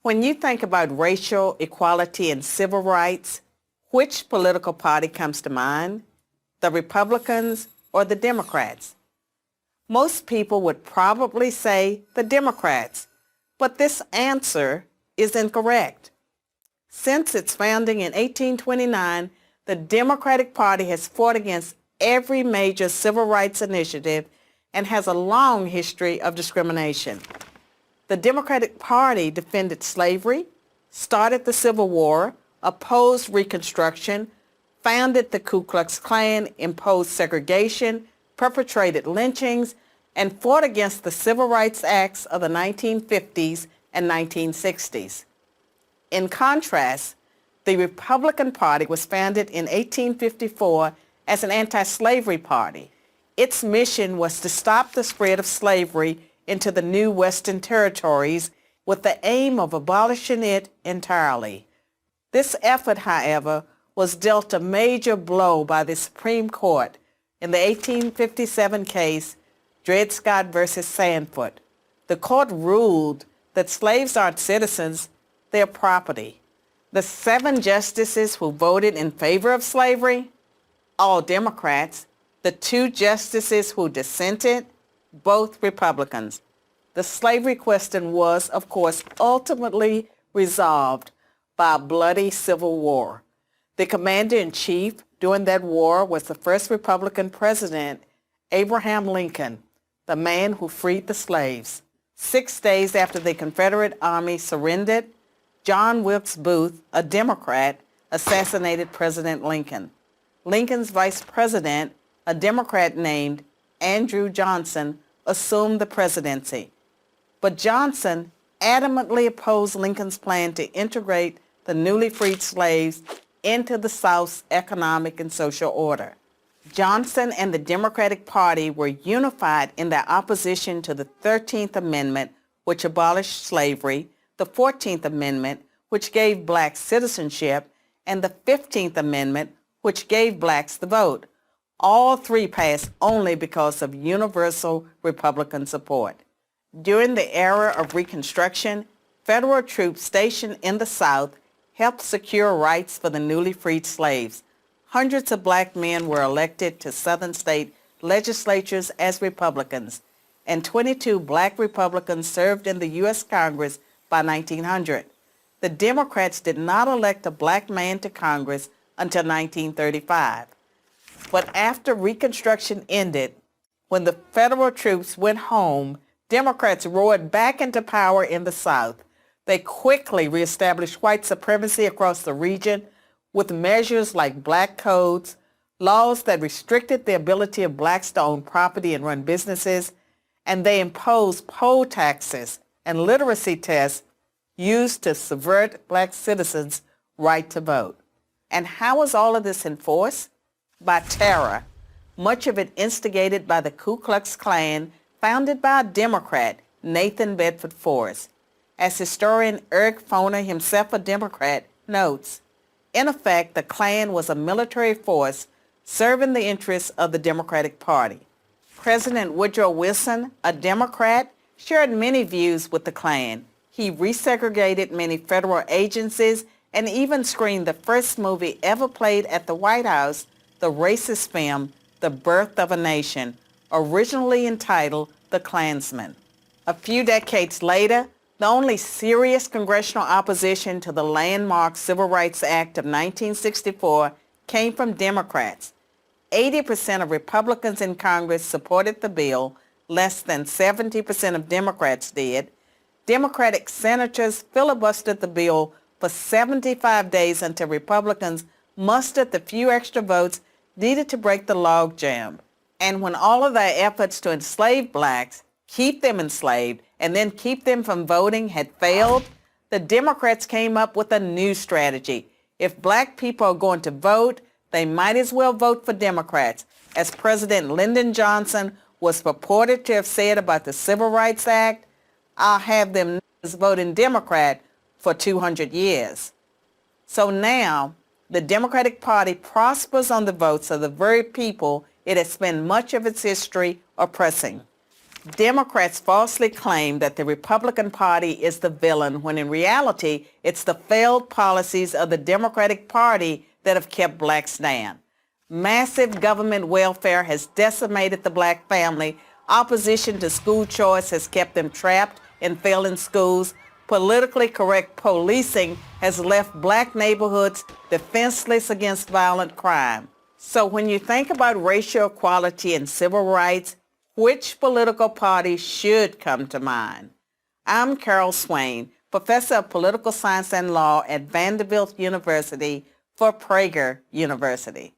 When you think about racial equality and civil rights, which political party comes to mind? The Republicans or the Democrats? Most people would probably say the Democrats, but this answer is incorrect. Since its founding in 1829, the Democratic Party has fought against every major civil rights initiative and has a long history of discrimination. The Democratic Party defended slavery, started the Civil War, opposed Reconstruction, founded the Ku Klux Klan, imposed segregation, perpetrated lynchings, and fought against the Civil Rights Acts of the 1950s and 1960s. In contrast, the Republican Party was founded in 1854 as an anti-slavery party. Its mission was to stop the spread of slavery into the new Western territories with the aim of abolishing it entirely. This effort, however, was dealt a major blow by the Supreme Court in the 1857 case Dred Scott versus Sandford. The court ruled that slaves aren't citizens, they're property. The 7 justices who voted in favor of slavery, all Democrats. The 2 justices who dissented, both Republicans. The slavery question was, of course, ultimately resolved by a bloody civil war. The commander-in-chief during that war was the first Republican president, Abraham Lincoln, the man who freed the slaves. 6 days after the Confederate Army surrendered, John Wilkes Booth, a Democrat, assassinated President Lincoln. Lincoln's vice president, a Democrat named Andrew Johnson, assumed the presidency. But Johnson adamantly opposed Lincoln's plan to integrate the newly freed slaves into the South's economic and social order. Johnson and the Democratic Party were unified in their opposition to the 13th Amendment, which abolished slavery, the 14th Amendment, which gave blacks citizenship, and the 15th Amendment, which gave blacks the vote. All 3 passed only because of universal Republican support. During the era of Reconstruction, federal troops stationed in the South helped secure rights for the newly freed slaves. Hundreds of black men were elected to Southern state legislatures as Republicans, and 22 black Republicans served in the U.S. Congress by 1900. The Democrats did not elect a black man to Congress until 1935. But after Reconstruction ended, when the federal troops went home, Democrats roared back into power in the South. They quickly reestablished white supremacy across the region with measures like black codes, laws that restricted the ability of blacks to own property and run businesses, and they imposed poll taxes and literacy tests used to subvert black citizens' right to vote. And how was all of this enforced? By terror, much of it instigated by the Ku Klux Klan, founded by a Democrat, Nathan Bedford Forrest. As historian Eric Foner, himself a Democrat, notes, in effect, the Klan was a military force serving the interests of the Democratic Party. President Woodrow Wilson, a Democrat, shared many views with the Klan. He resegregated many federal agencies and even screened the first movie ever played at the White House, the racist film, The Birth of a Nation, originally entitled The Klansman. A few decades later, the only serious congressional opposition to the landmark Civil Rights Act of 1964 came from Democrats. 80% of Republicans in Congress supported the bill, less than 70% of Democrats did. Democratic senators filibustered the bill for 75 days until Republicans mustered the few extra votes needed to break the logjam. And when all of their efforts to enslave blacks, keep them enslaved, and then keep them from voting had failed, the Democrats came up with a new strategy. If black people are going to vote, they might as well vote for Democrats, as President Lyndon Johnson was purported to have said about the Civil Rights Act. I'll have them voting Democrat for 200 years. So now, the Democratic Party prospers on the votes of the very people it has spent much of its history oppressing. Democrats falsely claim that the Republican Party is the villain when in reality it's the failed policies of the Democratic Party that have kept blacks down. Massive government welfare has decimated the black family. Opposition to school choice has kept them trapped in failing schools. Politically correct policing has left black neighborhoods defenseless against violent crime. So when you think about racial equality and civil rights, which political party should come to mind? I'm Carol Swain, professor of political science and law at Vanderbilt University for Prager University.